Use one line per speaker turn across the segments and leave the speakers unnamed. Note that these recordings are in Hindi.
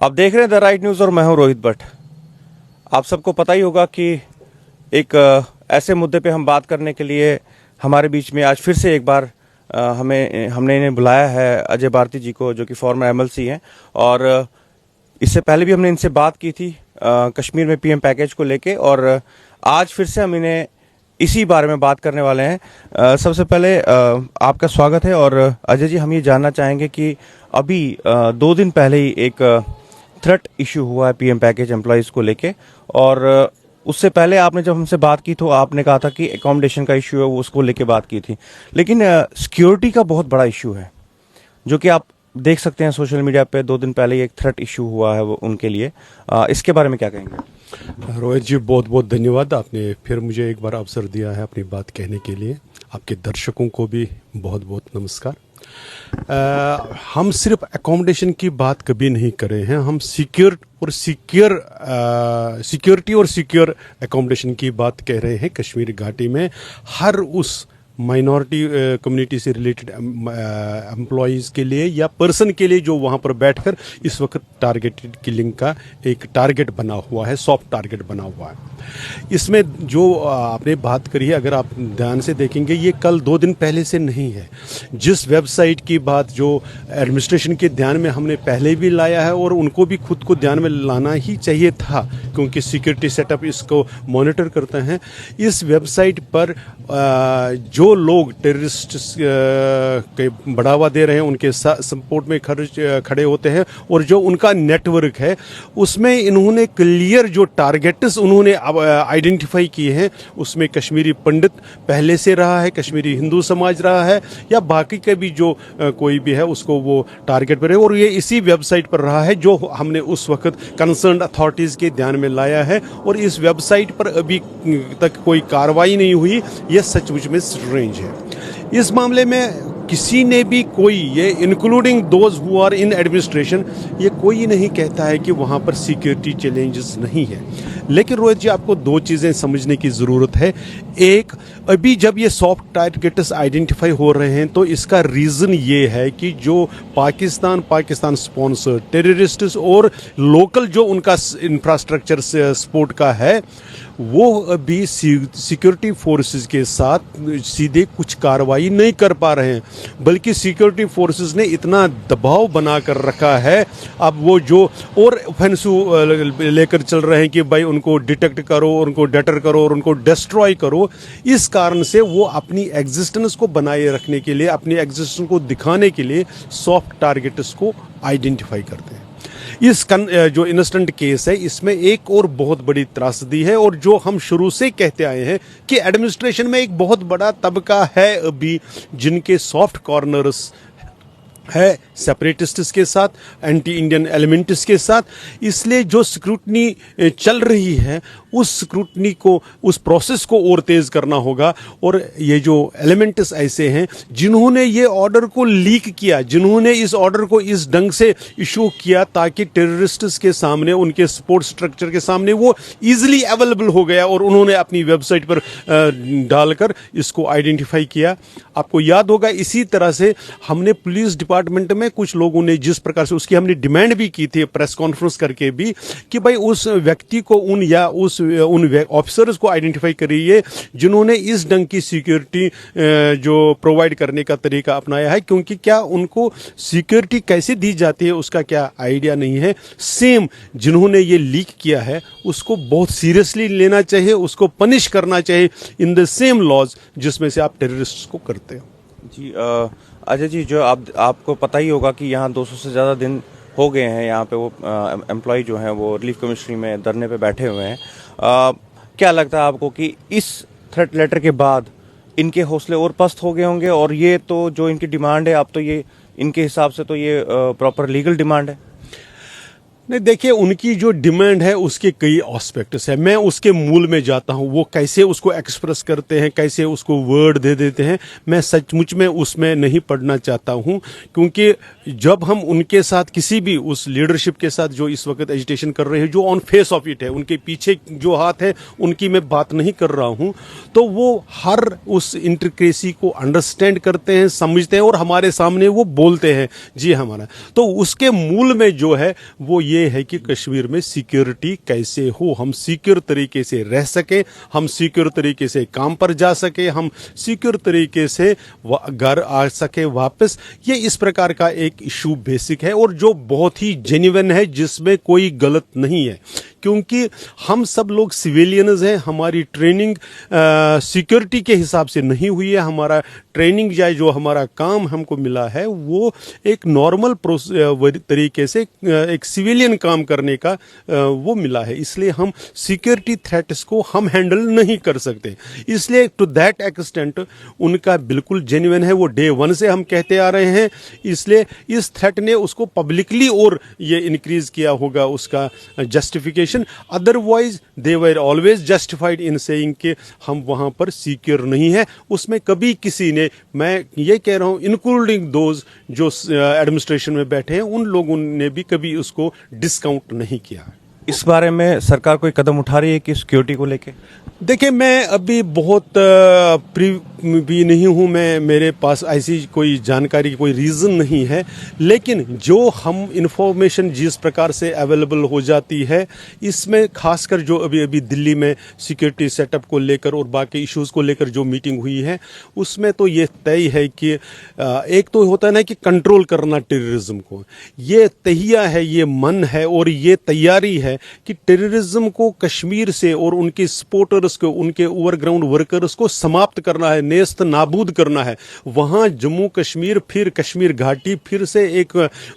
आप देख रहे हैं द राइट न्यूज़ और मैं हूं रोहित भट्ट। आप सबको पता ही होगा कि एक ऐसे मुद्दे पे हम बात करने के लिए हमारे बीच में आज फिर से एक बार हमने इन्हें बुलाया है, अजय भारती जी को, जो कि फॉर्मर एमएलसी हैं। और इससे पहले भी हमने इनसे बात की थी कश्मीर में पीएम पैकेज को लेके, और आज फिर से हम इन्हें इसी बारे में बात करने वाले हैं। सबसे पहले आपका स्वागत है। और अजय जी, हम ये जानना चाहेंगे कि अभी 2 दिन पहले ही एक थ्रेट इशू हुआ है पीएम पैकेज एम्प्लॉयज को लेके, और उससे पहले आपने जब हमसे बात की तो आपने कहा था कि एकोमोडेशन का इशू है, वो उसको लेके बात की थी। लेकिन सिक्योरिटी का बहुत बड़ा इशू है, जो कि आप देख सकते हैं सोशल मीडिया पे 2 दिन पहले ही एक थ्रेट इशू हुआ है वो उनके लिए। इसके बारे में क्या कहेंगे?
रोहित जी, बहुत बहुत धन्यवाद। आपने फिर मुझे एक बार अवसर दिया है अपनी बात कहने के लिए। आपके दर्शकों को भी बहुत बहुत नमस्कार। हम सिर्फ एकोमोडेशन की बात कभी नहीं कर रहे हैं, हम सिक्योरिटी और सिक्योर एकोमोडेशन की बात कह रहे हैं। कश्मीर घाटी में हर उस माइनॉरिटी कम्युनिटी से रिलेटेड एम्प्लॉयज़ के लिए या पर्सन के लिए जो वहाँ पर बैठकर इस वक्त टारगेटेड किलिंग का एक टारगेट बना हुआ है, सॉफ्ट टारगेट बना हुआ है। इसमें जो आपने बात करी है, अगर आप ध्यान से देखेंगे, ये कल 2 दिन पहले से नहीं है। जिस वेबसाइट की बात जो एडमिनिस्ट्रेशन के ध्यान में हमने पहले भी लाया है, और उनको भी खुद को ध्यान में लाना ही चाहिए था, क्योंकि सिक्योरिटी सेटअप इसको मॉनिटर करते हैं। इस वेबसाइट पर जो लोग टेररिस्ट के बढ़ावा दे रहे हैं, उनके सपोर्ट में खड़े होते हैं, और जो उनका नेटवर्क है, उसमें इन्होंने क्लियर जो टारगेट्स उन्होंने आइडेंटिफाई किए हैं, उसमें कश्मीरी पंडित पहले से रहा है, कश्मीरी हिंदू समाज रहा है, या बाकी के भी जो कोई भी है उसको वो टारगेट पर है। और ये इसी वेबसाइट पर रहा है जो हमने उस वक्त कंसर्न अथॉरिटीज़ के ध्यान में लाया है। और इस वेबसाइट पर अभी तक कोई कार्रवाई नहीं हुई। यह सचमुच में स्ट्रेंज है। इस मामले में किसी ने भी कोई, ये including those who are in administration, ये कोई नहीं कहता है कि वहाँ पर सिक्योरिटी चैलेंजेस नहीं है। लेकिन रोहित जी, आपको 2 चीज़ें समझने की ज़रूरत है। एक, अभी जब ये सॉफ्ट टारगेट्स आइडेंटिफाई हो रहे हैं तो इसका रीज़न ये है कि जो पाकिस्तान स्पॉन्सर टेररिस्ट्स और लोकल जो उनका इंफ्रास्ट्रक्चर सपोर्ट का है, वो अभी सिक्योरिटी फोर्सेस के साथ सीधे कुछ कार्रवाई नहीं कर पा रहे हैं, बल्कि सिक्योरिटी फोर्सेस ने इतना दबाव बना कर रखा है। अब वो जो और ऑफेंसिव लेकर चल रहे हैं कि भाई उनको डिटेक्ट करो, उनको डेटर करो और उनको डिस्ट्रॉय करो। इस कारण से वो अपनी एग्जिस्टेंस को बनाए रखने के लिए, अपनी एग्जिस्टेंस को दिखाने के लिए सॉफ्ट टारगेट्स को आइडेंटिफाई करते हैं। इस जो इंस्टेंट केस है, इसमें एक और बहुत बड़ी त्रासदी है, और जो हम शुरू से कहते आए हैं कि एडमिनिस्ट्रेशन में एक बहुत बड़ा तबका है अभी जिनके सॉफ्ट कॉर्नर्स है सेपरेटिस्ट्स के साथ, एंटी इंडियन एलिमेंट्स के साथ। इसलिए जो स्क्रूटनी चल रही है, उस स्क्रूटनी को, उस प्रोसेस को और तेज करना होगा। और ये जो एलिमेंट्स ऐसे हैं जिन्होंने ये ऑर्डर को लीक किया, जिन्होंने इस ऑर्डर को इस ढंग से इशू किया ताकि टेररिस्ट्स के सामने, उनके सपोर्ट स्ट्रक्चर के सामने वो इजीली अवेलेबल हो गया, और उन्होंने अपनी वेबसाइट पर डालकर इसको आइडेंटिफाई किया। आपको याद होगा, इसी तरह से हमने पुलिस डिपार्टमेंट में कुछ लोगों ने जिस प्रकार से, उसकी हमने डिमांड भी की थी प्रेस कॉन्फ्रेंस करके भी, कि भाई उस व्यक्ति को, उन ऑफिसर्स को आइडेंटिफाई करिए जिन्होंने इस ढंग की सिक्योरिटी जो प्रोवाइड करने का तरीका अपनाया है, क्योंकि क्या उनको सिक्योरिटी कैसे दी जाती है उसका क्या आइडिया नहीं है। सेम जिन्होंने ये लीक किया है उसको बहुत सीरियसली लेना चाहिए, उसको पनिश करना चाहिए इन द सेम लॉज जिसमें से आप टेररिस्ट को करते हो।
जी अजय जी, जो आपको पता ही होगा कि यहाँ 200 से ज़्यादा दिन हो गए हैं, यहाँ पे वो एम्प्लॉय जो हैं वो रिलीफ कमिश्नरी में धरने पे बैठे हुए हैं। क्या लगता है आपको कि इस थ्रेट लेटर के बाद इनके हौसले और पस्त हो गए होंगे, और ये तो जो इनकी डिमांड है, अब तो ये इनके हिसाब से तो ये प्रॉपर लीगल डिमांड है?
नहीं, देखिए, उनकी जो डिमांड है उसके कई एस्पेक्ट्स है। मैं उसके मूल में जाता हूं, वो कैसे उसको एक्सप्रेस करते हैं, कैसे उसको वर्ड दे देते हैं, मैं सचमुच में उसमें नहीं पढ़ना चाहता हूं। क्योंकि जब हम उनके साथ, किसी भी उस लीडरशिप के साथ जो इस वक्त एजिटेशन कर रहे हैं, जो ऑन फेस ऑफ इट है, उनके पीछे जो हाथ है उनकी मैं बात नहीं कर रहा हूं, तो वो हर उस इंट्रिकेसी को अंडरस्टैंड करते हैं, समझते हैं, और हमारे सामने वो बोलते हैं जी हमारा। तो उसके मूल में जो है वो ये ये है कि कश्मीर में सिक्योरिटी कैसे हो, हम सिक्योर तरीके से रह सके, हम सिक्योर तरीके से काम पर जा सके, हम सिक्योर तरीके से घर आ सके वापस। ये इस प्रकार का एक इशू बेसिक है और जो बहुत ही जेन्युइन है, जिसमें कोई गलत नहीं है, क्योंकि हम सब लोग सिविलियंस हैं। हमारी ट्रेनिंग सिक्योरिटी के हिसाब से नहीं हुई है। हमारा ट्रेनिंग या जो हमारा काम हमको मिला है वो एक नॉर्मल तरीके से एक सिविलियन काम करने का वो मिला है। इसलिए हम सिक्योरिटी थ्रेट्स को हम हैंडल नहीं कर सकते। इसलिए टू दैट एक्सटेंट उनका बिल्कुल जेन्युइन है, वो डे वन से हम कहते आ रहे हैं। इसलिए इस थ्रेट ने उसको पब्लिकली और ये इंक्रीज किया होगा उसका justification. Otherwise they were always justified in saying कि हम वहां पर सिक्योर नहीं है। उसमें कभी किसी ने, मैं ये कह रहा हूं इंक्लूडिंग दोज जो एडमिनिस्ट्रेशन में बैठे हैं, उन लोगों ने भी कभी उसको डिस्काउंट नहीं किया।
इस बारे में सरकार कोई कदम उठा रही है कि सिक्योरिटी को लेके?
देखिए, मैं अभी बहुत भी नहीं हूँ, मेरे पास ऐसी कोई जानकारी, कोई रीज़न नहीं है, लेकिन जो हम इंफॉर्मेशन जिस प्रकार से अवेलेबल हो जाती है, इसमें खासकर जो अभी दिल्ली में सिक्योरिटी सेटअप को लेकर और बाकी इश्यूज़ को लेकर जो मीटिंग हुई है, उसमें तो ये तय है कि एक तो होता है ना कि कंट्रोल करना टेररिज्म को, ये तहिया है, ये मन है और ये तैयारी है कि टेररिज्म को कश्मीर से और उनके सपोर्टर्स को, उनके ओवरग्राउंड वर्कर्स को समाप्त करना है, नेस्त नाबूद करना है। वहां जम्मू कश्मीर, फिर कश्मीर घाटी फिर से एक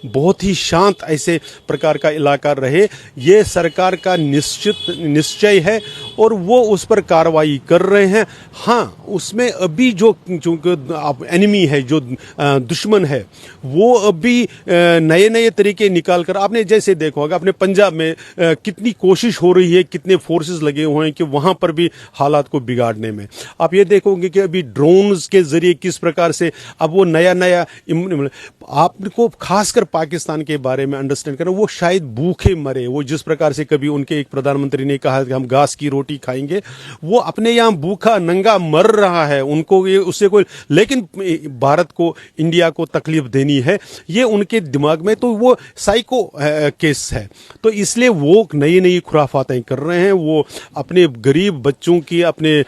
बहुत ही शांत ऐसे प्रकार का इलाका रहे, ये सरकार का निश्चय है और वो उस पर कार्रवाई कर रहे हैं। हाँ, उसमें अभी जो एनिमी है, जो दुश्मन है, वो अभी नए नए तरीके निकाल कर, आपने जैसे देखा होगा अपने पंजाब में कितनी कोशिश हो रही है, कितने फोर्सेस लगे हुए हैं कि वहां पर भी हालात को बिगाड़ने में। आप ये देखोगे कि अभी ड्रोन्स के जरिए किस प्रकार से अब वो नया आपको खासकर पाकिस्तान के बारे में अंडरस्टैंड करना, वो शायद भूखे मरे, वो जिस प्रकार से कभी उनके एक प्रधानमंत्री ने कहा कि हम घास की रोटी खाएंगे, वो अपने यहाँ भूखा नंगा मर रहा है, उनको ये उससे कोई, लेकिन भारत को, इंडिया को तकलीफ देनी है, ये उनके दिमाग में, तो वो साइको केस है। तो इसलिए वो नई नई खुराफातें कर रहे हैं, वो अपने गरीब बच्चों की, अपने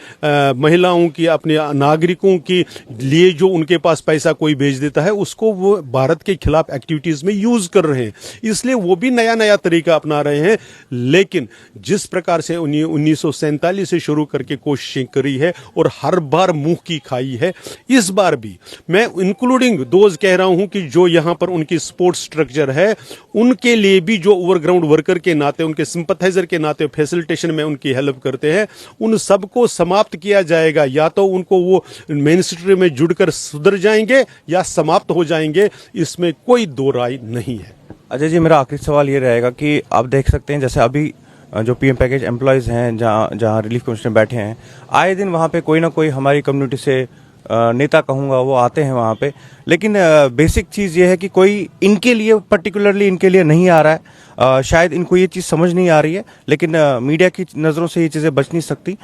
महिलाओं की, अपने नागरिकों के लिए जो उनके पास पैसा कोई भेज देता है, उसको वो भारत के खिलाफ एक्टिविटीज में यूज कर रहे हैं। इसलिए वो भी नया नया तरीका अपना रहे हैं। लेकिन जिस प्रकार से 1947 से शुरू करके कोशिशें करी है और हर बार मुंह की खाई है, इस बार भी मैं इंक्लूडिंग दोज कह रहा हूं कि जो यहां पर उनकी सपोर्ट स्ट्रक्चर है, उनके लिए भी जो ओवरग्राउंड वर्कर के नाते, उनके सिंपथाइजर के नाते फैसिलिटेशन में उनकी हेल्प करते हैं, उन सबको समाप्त किया जाएगा। या तो उनको वो मेन स्ट्रीम में जुड़कर सुधर जाएंगे या समाप्त हो जाएंगे, इसमें कोई दो राय नहीं है।
अजय जी, मेरा आखिरी सवाल ये रहेगा कि आप देख सकते हैं जैसे अभी जो पीएम पैकेज एम्प्लॉयज़ हैं, जहाँ रिलीफ कमिश्नर बैठे हैं, आए दिन वहाँ पे कोई ना कोई हमारी कम्युनिटी से नेता कहूँगा वो आते हैं वहाँ पे। लेकिन बेसिक चीज़ ये है कि कोई इनके लिए, पर्टिकुलरली इनके लिए नहीं आ रहा है। शायद इनको ये चीज़ समझ नहीं आ रही है, लेकिन मीडिया की नज़रों से ये चीज़ें बच नहीं सकती।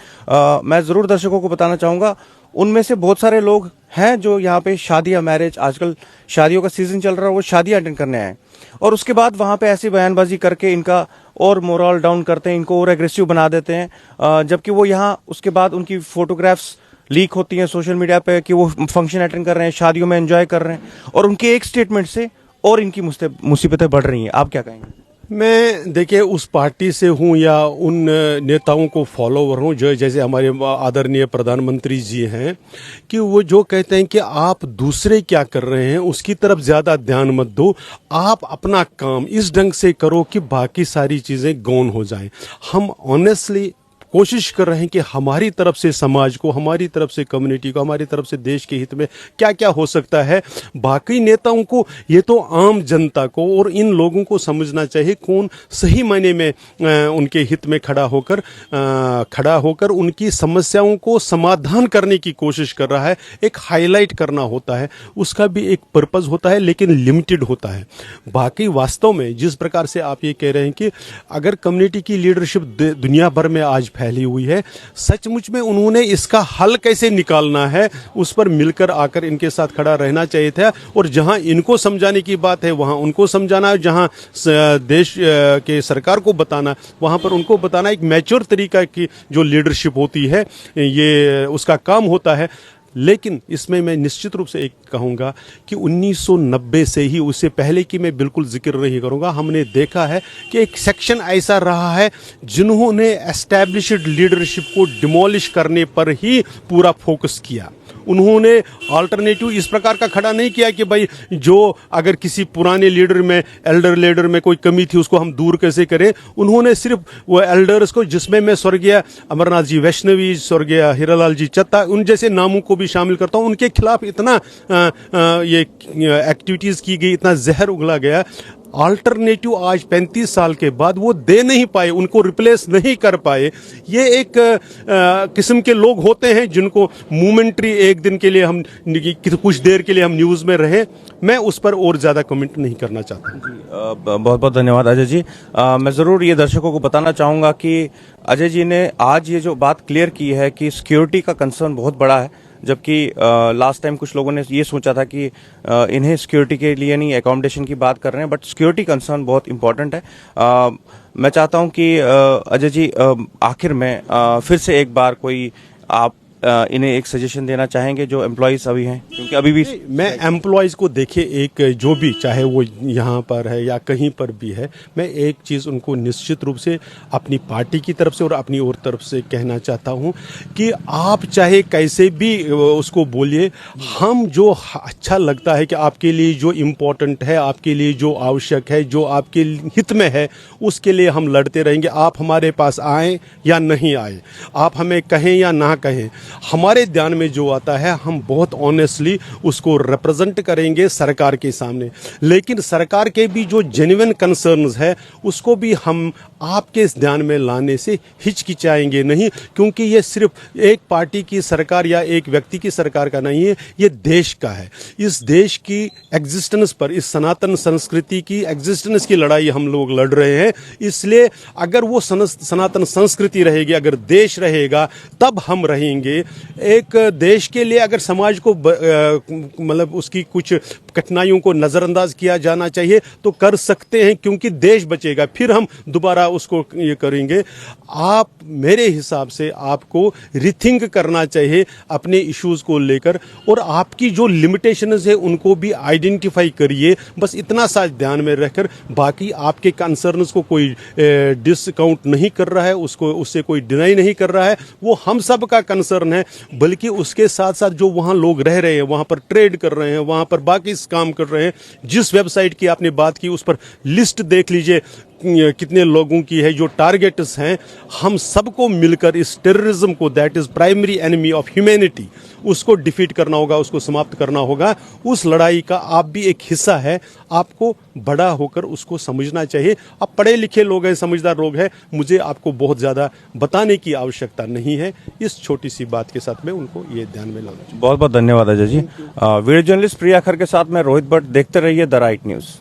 मैं ज़रूर दर्शकों को बताना चाहूँगा, उनमें से बहुत सारे लोग हैं जो यहाँ पे शादियाँ, मैरिज, आजकल शादियों का सीजन चल रहा है, वो शादियाँ अटेंड करने आए और उसके बाद वहाँ पे ऐसी बयानबाजी करके इनका और मोरल डाउन करते हैं, इनको और एग्रेसिव बना देते हैं। जबकि वो यहाँ उसके बाद उनकी फोटोग्राफ्स लीक होती हैं सोशल मीडिया पे कि वो फंक्शन अटेंड कर रहे हैं, शादियों में एंजॉय कर रहे हैं, और उनके एक स्टेटमेंट से और इनकी मुसीबतें बढ़ रही हैं। आप क्या कहेंगे?
मैं देखिए उस पार्टी से हूं या उन नेताओं को फॉलोवर हूं जो जैसे हमारे आदरणीय प्रधानमंत्री जी हैं, कि वो जो कहते हैं कि आप दूसरे क्या कर रहे हैं उसकी तरफ ज़्यादा ध्यान मत दो, आप अपना काम इस ढंग से करो कि बाकी सारी चीज़ें गौन हो जाएं। हम ऑनेस्टली कोशिश कर रहे हैं कि हमारी तरफ से समाज को, हमारी तरफ से कम्युनिटी को, हमारी तरफ से देश के हित में क्या क्या हो सकता है। बाकी नेताओं को, ये तो आम जनता को और इन लोगों को समझना चाहिए कौन सही मायने में उनके हित में खड़ा होकर उनकी समस्याओं को समाधान करने की कोशिश कर रहा है। एक हाईलाइट करना होता है, उसका भी एक पर्पज़ होता है, लेकिन लिमिटेड होता है। बाकी वास्तव में जिस प्रकार से आप ये कह रहे हैं कि अगर कम्युनिटी की लीडरशिप दुनिया भर में आज फैली हुई है। सचमुच में उन्होंने इसका हल कैसे निकालना है उस पर मिलकर आकर इनके साथ खड़ा रहना चाहिए था, और जहां इनको समझाने की बात है वहां उनको समझाना है, जहां देश के सरकार को बताना वहां पर उनको बताना। एक मैच्योर तरीका की जो लीडरशिप होती है ये उसका काम होता है। लेकिन इसमें मैं निश्चित रूप से एक कहूँगा कि 1990 से ही, उससे पहले की मैं बिल्कुल जिक्र नहीं करूँगा, हमने देखा है कि एक सेक्शन ऐसा रहा है जिन्होंने एस्टैब्लिश्ड लीडरशिप को डिमोलिश करने पर ही पूरा फोकस किया। उन्होंने अल्टरनेटिव इस प्रकार का खड़ा नहीं किया कि भाई जो अगर किसी पुराने लीडर में, एल्डर लीडर में कोई कमी थी उसको हम दूर कैसे करें। उन्होंने सिर्फ वो एल्डर्स को, जिसमें मैं स्वर्गीय अमरनाथ जी वैष्णवी, स्वर्गीय हीरालाल जी चत्ता, उन जैसे नामों को भी शामिल करता हूं, उनके खिलाफ इतना ये एक्टिविटीज की गई, इतना जहर उगला गया। अल्टरनेटिव आज 35 साल के बाद वो दे नहीं पाए, उनको रिप्लेस नहीं कर पाए। ये एक किस्म के लोग होते हैं जिनको मोमेंट्री एक दिन के लिए हम, कुछ देर के लिए हम न्यूज़ में रहे। मैं उस पर और ज़्यादा कमेंट नहीं करना चाहता।
बहुत बहुत धन्यवाद अजय जी। मैं ज़रूर ये दर्शकों को बताना चाहूँगा कि अजय जी ने आज ये जो बात क्लियर की है कि सिक्योरिटी का कंसर्न बहुत बड़ा है, जबकि लास्ट टाइम कुछ लोगों ने ये सोचा था कि इन्हें सिक्योरिटी के लिए नहीं, एकोमोडेशन की बात कर रहे हैं, बट सिक्योरिटी कंसर्न बहुत इंपॉर्टेंट है। मैं चाहता हूं कि अजय जी आखिर में फिर से एक बार कोई आप इन्हें एक सजेशन देना चाहेंगे जो एम्प्लॉयज अभी हैं, क्योंकि अभी भी
मैं एम्प्लॉयज़ को देखिए, एक जो भी चाहे वो यहाँ पर है या कहीं पर भी है, मैं एक चीज़ उनको निश्चित रूप से अपनी पार्टी की तरफ से और अपनी और तरफ से कहना चाहता हूँ कि आप चाहे कैसे भी उसको बोलिए, हम जो अच्छा लगता है कि आपके लिए जो इम्पोर्टेंट है, आपके लिए जो आवश्यक है, जो आपके हित में है, उसके लिए हम लड़ते रहेंगे। आप हमारे पास आएँ या नहीं आए, आप हमें कहें या ना कहें, हमारे ध्यान में जो आता है हम बहुत ऑनेस्टली उसको रिप्रेजेंट करेंगे सरकार के सामने। लेकिन सरकार के भी जो जेन्युइन कंसर्न्स है उसको भी हम आपके ध्यान में लाने से हिचकिचाएंगे नहीं, क्योंकि ये सिर्फ एक पार्टी की सरकार या एक व्यक्ति की सरकार का नहीं है, ये देश का है। इस देश की एग्जिस्टेंस पर, इस सनातन संस्कृति की एग्जिस्टेंस की लड़ाई हम लोग लड़ रहे हैं। इसलिए अगर वो सनातन संस्कृति रहेगी, अगर देश रहेगा, तब हम रहेंगे। एक देश के लिए अगर समाज को मतलब उसकी कुछ कठिनाइयों को नज़रअंदाज किया जाना चाहिए तो कर सकते हैं, क्योंकि देश बचेगा, फिर हम दोबारा उसको ये करेंगे। आप, मेरे हिसाब से आपको रिथिंक करना चाहिए अपने इश्यूज को लेकर, और आपकी जो लिमिटेशंस है उनको भी आइडेंटिफाई करिए। बस इतना सा ध्यान में रखकर, बाकी आपके कंसर्न्स को कोई डिस्काउंट नहीं कर रहा है, उसको उससे कोई डिनाई नहीं कर रहा है, वो हम सब का कंसर्न है। बल्कि उसके साथ साथ जो वहाँ लोग रह रहे हैं, वहाँ पर ट्रेड कर रहे हैं, वहाँ पर बाकी काम कर रहे हैं, जिस वेबसाइट की आपने बात की उस पर लिस्ट देख लीजिए कितने लोगों की है जो टारगेट्स हैं। हम सबको मिलकर इस टेररिज्म को, that is primary enemy of humanity, उसको डिफीट करना होगा, उसको समाप्त करना होगा। उस लड़ाई का आप भी एक हिस्सा है, आपको बड़ा होकर उसको समझना चाहिए। आप पढ़े लिखे लोग हैं, समझदार लोग हैं, मुझे आपको बहुत ज़्यादा बताने की आवश्यकता नहीं है। इस छोटी सी बात के साथ में उनको ये ध्यान में लाना चाहिए।
बहुत बहुत धन्यवाद अजय जी। वीडियो जर्नलिस्ट प्रिया खर के साथ मैं रोहित भट्ट। देखते रहिए द राइट न्यूज़।